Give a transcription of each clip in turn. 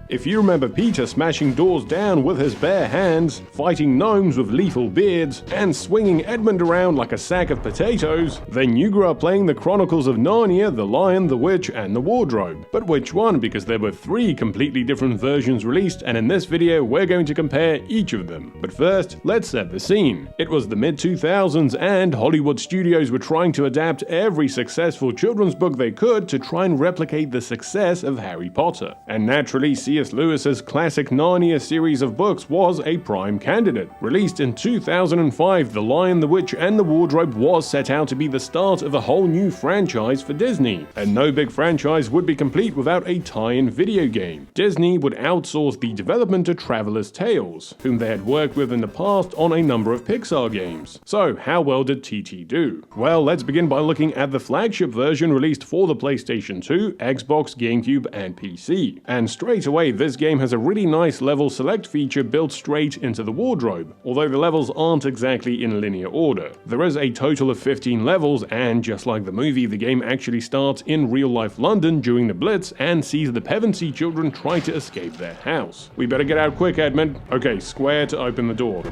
If you remember Peter smashing doors down with his bare hands, fighting gnomes with lethal beards, and swinging Edmund around like a sack of potatoes, then you grew up playing the Chronicles of Narnia, The Lion, the Witch, and the Wardrobe. But which one? Because there were 3 completely different versions released, and in this video we're going to compare each of them. But first, let's set the scene. It was the mid-2000s and Hollywood studios were trying to adapt every successful children's book they could to try and replicate the success of Harry Potter. And naturally, C.S. Lewis's classic Narnia series of books was a prime candidate. Released in 2005, The Lion, the Witch, and the Wardrobe was set out to be the start of a whole new franchise for Disney. And no big franchise would be complete without a tie-in video game. Disney would outsource the development to Traveler's Tales, whom they had worked with in the past on a number of Pixar games. So how well did TT do? Well, let's begin by looking at the flagship version released for the PlayStation 2, Xbox, Gamecube, and PC. And straight away, this game has a really nice level select feature built straight into the wardrobe, although the levels aren't exactly in linear order. There is a total of 15 levels, and just like the movie, the game actually starts in real-life London during the Blitz and sees the Pevensey children try to escape their house. We better get out quick, Edmund. Okay, square to open the door.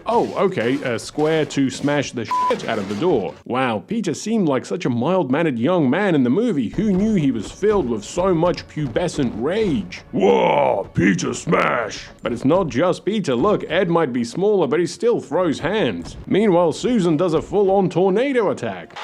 Oh, okay, a square to smash the shit out of the door. Wow, Peter seemed like such a mild-mannered young man in the movie. Who knew he was filled with so much pubescent rage? Whoa, Peter smash! But it's not just Peter. Look, Ed might be smaller, but he still throws hands. Meanwhile, Susan does a full-on tornado attack.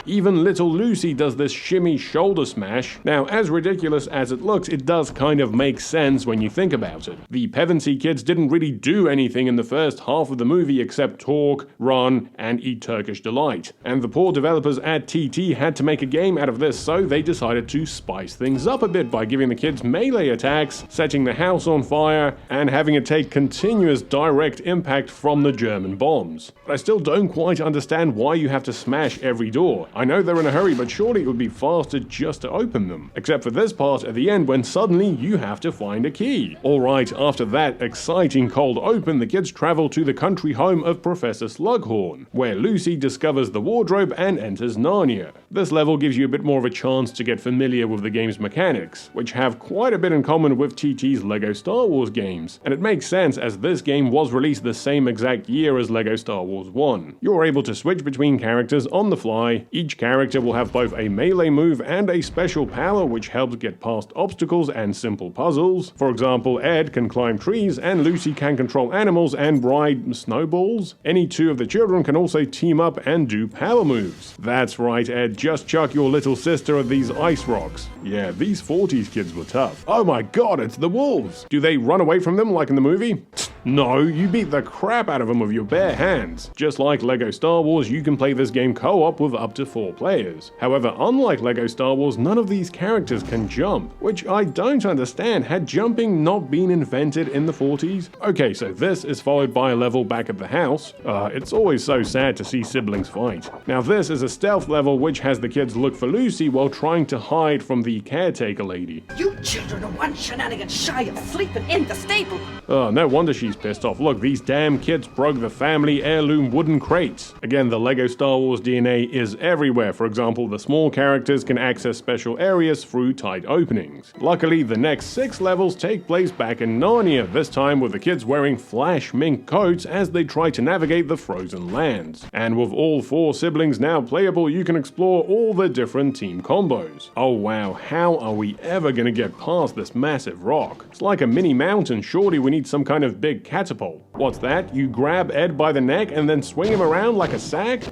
Even little Lucy does this shimmy shoulder smash. Now, as ridiculous as it looks, it does kind of make sense when you think about it. The Pevensey kids didn't really do anything in the first half of the movie except talk, run, and eat Turkish delight. And the poor developers at TT had to make a game out of this, so they decided to spice things up a bit by giving the kids melee attacks, setting the house on fire, and having it take continuous direct impact from the German bombs. But I still don't quite understand why you have to smash every door. I know they're in a hurry, but surely it would be faster just to open them. Except for this part at the end when suddenly you have to find a key. Alright, after that exciting cold open, the kids travel to the country home of Professor Slughorn, where Lucy discovers the wardrobe and enters Narnia. This level gives you a bit more of a chance to get familiar with the game's mechanics, which have quite a bit in common with TT's LEGO Star Wars games. And it makes sense as this game was released the same exact year as LEGO Star Wars 1. You're able to switch between characters on the fly. Each character will have both a melee move and a special power which helps get past obstacles and simple puzzles. For example, Ed can climb trees and Lucy can control animals and ride snowballs. Any 2 of the children can also team up and do power moves. That's right, Ed, just chuck your little sister at these ice rocks. Yeah, these 40s kids were tough. Oh my god, it's the wolves! Do they run away from them like in the movie? No, you beat the crap out of them with your bare hands. Just like LEGO Star Wars, you can play this game co-op with up to 4 players. However, unlike LEGO Star Wars, none of these characters can jump, which I don't understand. Had jumping not been invented in the 40s? Okay, so this is followed by a level back at the house. It's always so sad to see siblings fight. Now this is a stealth level which has the kids look for Lucy while trying to hide from the caretaker lady. You children are one shenanigan shy of sleeping in the stable. Oh, no wonder she's pissed off. Look, these damn kids broke the family heirloom wooden crates. Again, the LEGO Star Wars DNA is everywhere. For example, the small characters can access special areas through tight openings. Luckily, the next 6 levels take place back in Narnia, this time with the kids wearing flash mink coats as they try to navigate the frozen lands. And with all 4 siblings now playable, you can explore all the different team combos. Oh wow, how are we ever gonna get past this massive rock? It's like a mini mountain. Surely we need some kind of big catapult. What's that? You grab Ed by the neck and then swing him around like a sack?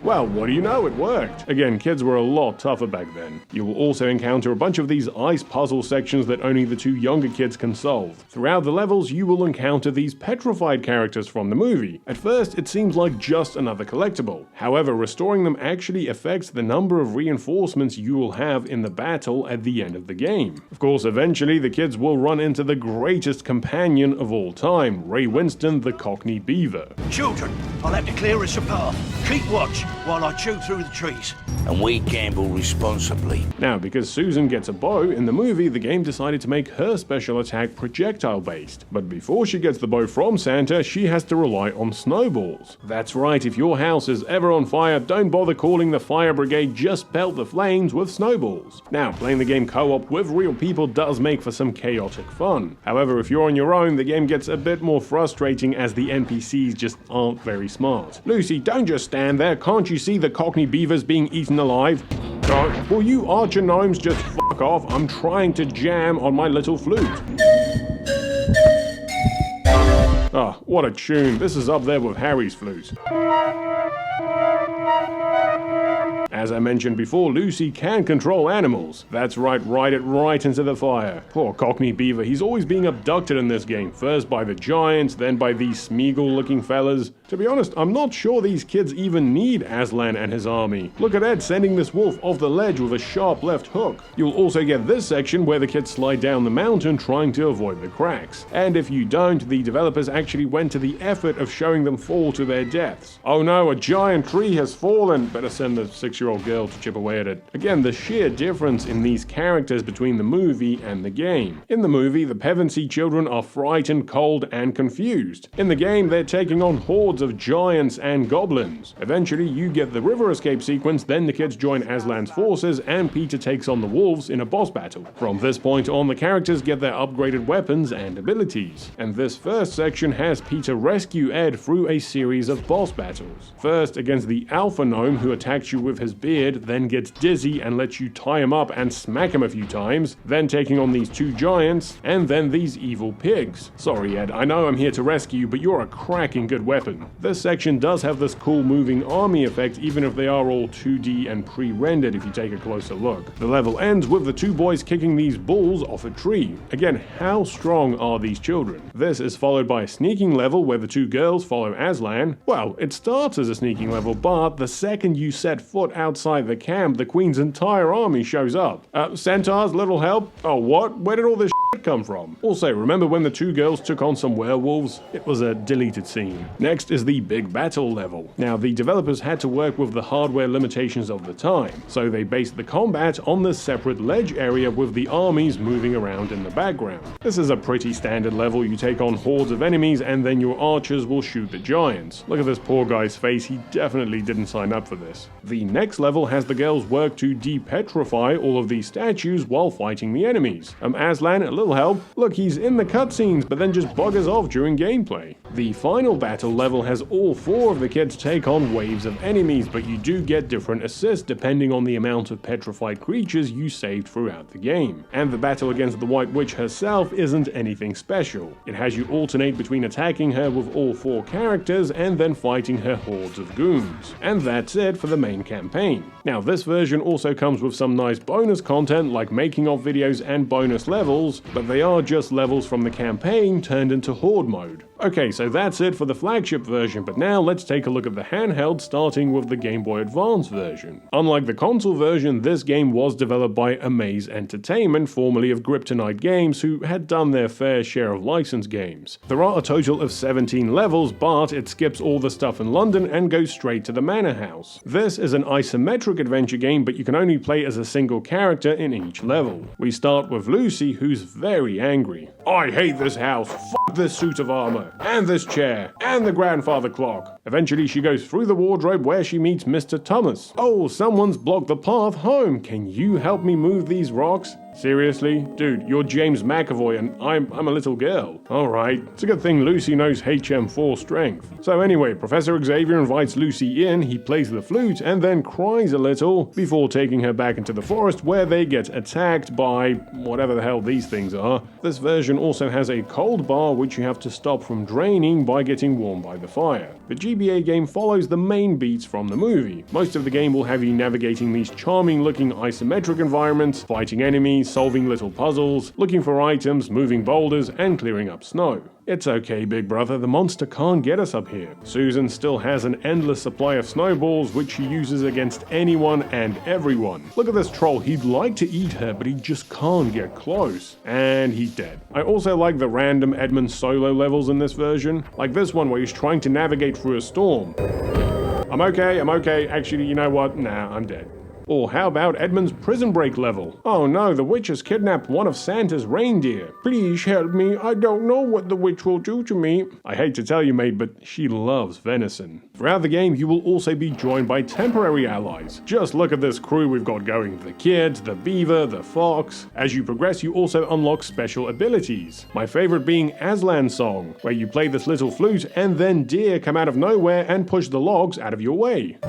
Well, what do you know, it worked. Again, kids were a lot tougher back then. You will also encounter a bunch of these ice puzzle sections that only the 2 younger kids can solve. Throughout the levels, you will encounter these petrified characters from the movie. At first, it seems like just another collectible. However, restoring them actually affects the number of reinforcements you will have in the battle at the end of the game. Of course, eventually, the kids will run into the greatest companion of all time, Ray Winston the Cockney Beaver. Children, I'll have to clear us a path. Keep watch. while I chew through the trees. And we gamble responsibly. Now, because Susan gets a bow in the movie, the game decided to make her special attack projectile-based. But before she gets the bow from Santa, she has to rely on snowballs. That's right, if your house is ever on fire, don't bother calling the fire brigade, just pelt the flames with snowballs. Now, playing the game co-op with real people does make for some chaotic fun. However, if you're on your own, the game gets a bit more frustrating as the NPCs just aren't very smart. Lucy, don't just stand there, can't you see the Cockney beavers being eaten alive? Will you archer gnomes just fuck off? I'm trying to jam on my little flute. Ah, what a tune. This is up there with Harry's flute. As I mentioned before, Lucy can control animals. That's right, ride it right into the fire. Poor Cockney Beaver, he's always being abducted in this game, first by the giants, then by these Smeagol-looking fellas. To be honest, I'm not sure these kids even need Aslan and his army. Look at Ed sending this wolf off the ledge with a sharp left hook. You'll also get this section where the kids slide down the mountain trying to avoid the cracks. And if you don't, the developers actually went to the effort of showing them fall to their deaths. Oh no, a giant tree has fallen! Better send the 6-year-old girl to chip away at it. Again, the sheer difference in these characters between the movie and the game. In the movie, the Pevensey children are frightened, cold, and confused. In the game, they're taking on hordes of giants and goblins. Eventually, you get the river escape sequence, then the kids join Aslan's forces, and Peter takes on the wolves in a boss battle. From this point on, the characters get their upgraded weapons and abilities. And this first section has Peter rescue Ed through a series of boss battles. First against the Alpha Gnome who attacks you with his beard, then gets dizzy and lets you tie him up and smack him a few times, then taking on these two giants, and then these evil pigs. Sorry Ed, I know I'm here to rescue you, but you're a cracking good weapon. This section does have this cool moving army effect, even if they are all 2D and pre-rendered if you take a closer look. The level ends with the two boys kicking these bulls off a tree. Again, how strong are these children? This is followed by a sneaking level where the two girls follow Aslan. Well, it starts as a sneaking level, but the second you set foot outside the camp, the Queen's entire army shows up. Centaurs, little help? Oh, what? Where did all this shit come from? Also, remember when the two girls took on some werewolves? It was a deleted scene. Next is the big battle level. Now, the developers had to work with the hardware limitations of the time, so they based the combat on this separate ledge area with the armies moving around in the background. This is a pretty standard level. You take on hordes of enemies and then your archers will shoot the giants. Look at this poor guy's face, he definitely didn't sign up for this. The next level has the girls work to de-petrify all of these statues while fighting the enemies. Aslan, a little help. Look, he's in the cutscenes, but then just buggers off during gameplay. The final battle level has all four of the kids take on waves of enemies, but you do get different assists depending on the amount of petrified creatures you saved throughout the game. And the battle against the White Witch herself isn't anything special. It has you alternate between attacking her with all four characters and then fighting her hordes of goons. And that's it for the main campaign. Now, this version also comes with some nice bonus content like making of videos and bonus levels, but they are just levels from the campaign turned into Horde mode. Okay, so that's it for the flagship version, but now let's take a look at the handheld, starting with the Game Boy Advance version. Unlike the console version, this game was developed by Amaze Entertainment, formerly of Kryptonite Games, who had done their fair share of licensed games. There are a total of 17 levels, but it skips all the stuff in London and goes straight to the Manor House. This is an isometric adventure game, but you can only play as a single character in each level. We start with Lucy, who's very angry. I hate this house, f*** this suit of armor, and this chair, and the grandfather clock. Eventually she goes through the wardrobe where she meets Mr. Thomas. Oh, someone's blocked the path home. Can you help me move these rocks? Seriously? Dude, you're James McAvoy and I'm a little girl. Alright, it's a good thing Lucy knows HM4 strength. So anyway, Professor Xavier invites Lucy in, he plays the flute and then cries a little before taking her back into the forest where they get attacked by whatever the hell these things are. This version also has a cold bar which you have to stop from draining by getting warmed by the fire. The GBA game follows the main beats from the movie. Most of the game will have you navigating these charming looking isometric environments, fighting enemies, solving little puzzles, looking for items, moving boulders, and clearing up snow. It's okay, big brother, the monster can't get us up here. Susan still has an endless supply of snowballs which she uses against anyone and everyone. Look at this troll, he'd like to eat her, but he just can't get close. And he's dead. I also like the random Edmund solo levels in this version, like this one where he's trying to navigate through a storm. I'm okay. Actually, you know what? Nah, I'm dead. Or how about Edmund's prison break level? Oh no, the witch has kidnapped one of Santa's reindeer. Please help me, I don't know what the witch will do to me. I hate to tell you, mate, but she loves venison. Throughout the game, you will also be joined by temporary allies. Just look at this crew we've got going. The kid, the beaver, the fox. As you progress, you also unlock special abilities. My favorite being Aslan's song, where you play this little flute and then deer come out of nowhere and push the logs out of your way.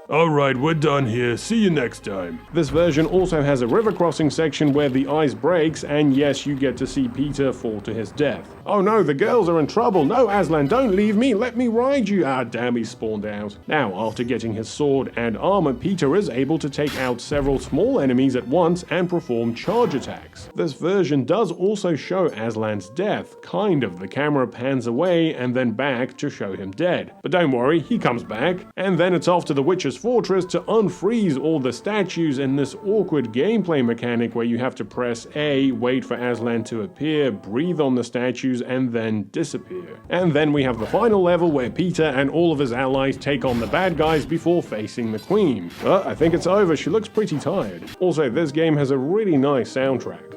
Alright, we're done here. See you next time. This version also has a river crossing section where the ice breaks, and yes, you get to see Peter fall to his death. Oh no, the girls are in trouble. No, Aslan, don't leave me. Let me ride you. Ah, damn, he spawned out. Now, after getting his sword and armor, Peter is able to take out several small enemies at once and perform charge attacks. This version does also show Aslan's death, kind of. The camera pans away and then back to show him dead. But don't worry, he comes back, and then it's off to the witch's fortress to unfreeze all the statues in this awkward gameplay mechanic where you have to press A, wait for Aslan to appear, breathe on the statues, and then disappear. And then we have the final level where Peter and all of his allies take on the bad guys before facing the Queen. But I think it's over, she looks pretty tired. Also, this game has a really nice soundtrack.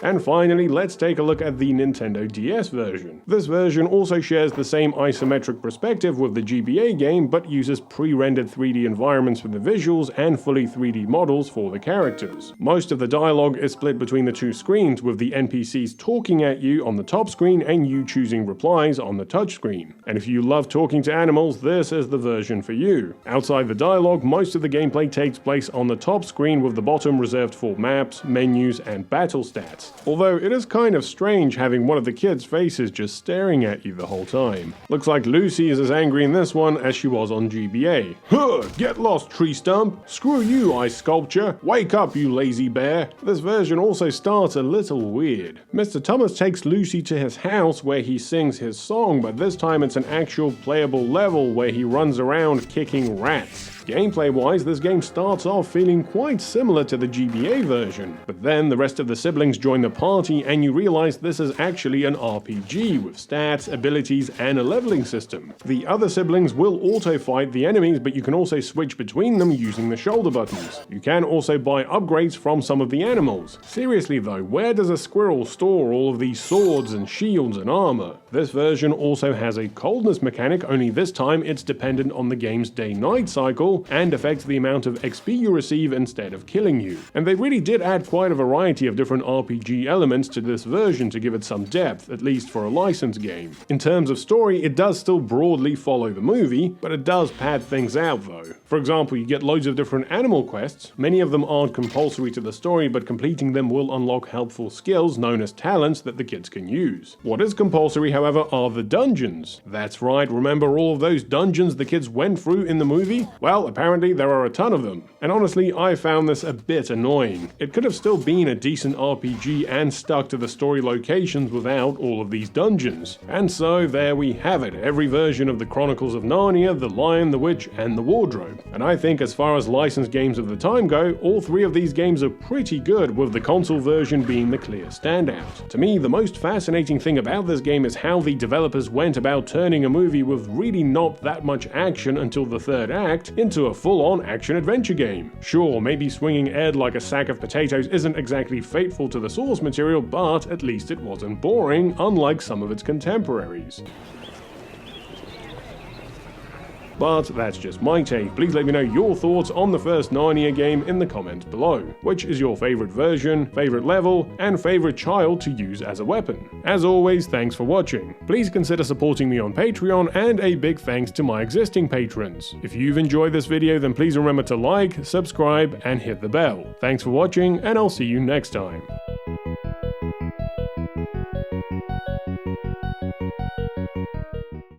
And finally, let's take a look at the Nintendo DS version. This version also shares the same isometric perspective with the GBA game, but uses pre-rendered 3D environments for the visuals and fully 3D models for the characters. Most of the dialogue is split between the two screens, with the NPCs talking at you on the top screen and you choosing replies on the touchscreen. And if you love talking to animals, this is the version for you. Outside the dialogue, most of the gameplay takes place on the top screen, with the bottom reserved for maps, menus, and battle stats. Although it is kind of strange having one of the kids' faces just staring at you the whole time. Looks like Lucy is as angry in this one as she was on GBA. Huh, get lost, tree stump. Screw you, ice sculpture. Wake up, you lazy bear. This version also starts a little weird. Mr. Thomas takes Lucy to his house where he sings his song, but this time it's an actual playable level where he runs around kicking rats. Gameplay-wise, this game starts off feeling quite similar to the GBA version, but then the rest of the siblings join the party and you realize this is actually an RPG with stats, abilities, and a leveling system. The other siblings will auto-fight the enemies, but you can also switch between them using the shoulder buttons. You can also buy upgrades from some of the animals. Seriously though, where does a squirrel store all of these swords and shields and armor? This version also has a coldness mechanic, only this time it's dependent on the game's day-night cycle and affects the amount of XP you receive instead of killing you. And they really did add quite a variety of different RPG elements to this version to give it some depth, at least for a licensed game. In terms of story, it does still broadly follow the movie, but it does pad things out though. For example, you get loads of different animal quests. Many of them aren't compulsory to the story, but completing them will unlock helpful skills known as talents that the kids can use. What is compulsory, however, are the dungeons. That's right, remember all of those dungeons the kids went through in the movie? Well, apparently there are a ton of them. And honestly, I found this a bit annoying. It could have still been a decent RPG and stuck to the story locations without all of these dungeons. And so there we have it, every version of the Chronicles of Narnia, the Lion, the Witch, and the Wardrobe. And I think as far as licensed games of the time go, all three of these games are pretty good, with the console version being the clear standout. To me, the most fascinating thing about this game is how the developers went about turning a movie with really not that much action until the third act into a full-on action-adventure game. Sure, maybe swinging Ed like a sack of potatoes isn't exactly faithful to the source material, but at least it wasn't boring, unlike some of its contemporaries. But that's just my take. Please let me know your thoughts on the first Narnia game in the comments below. Which is your favorite version, favorite level, and favorite child to use as a weapon? As always, thanks for watching. Please consider supporting me on Patreon, and a big thanks to my existing patrons. If you've enjoyed this video, then please remember to like, subscribe, and hit the bell. Thanks for watching, and I'll see you next time.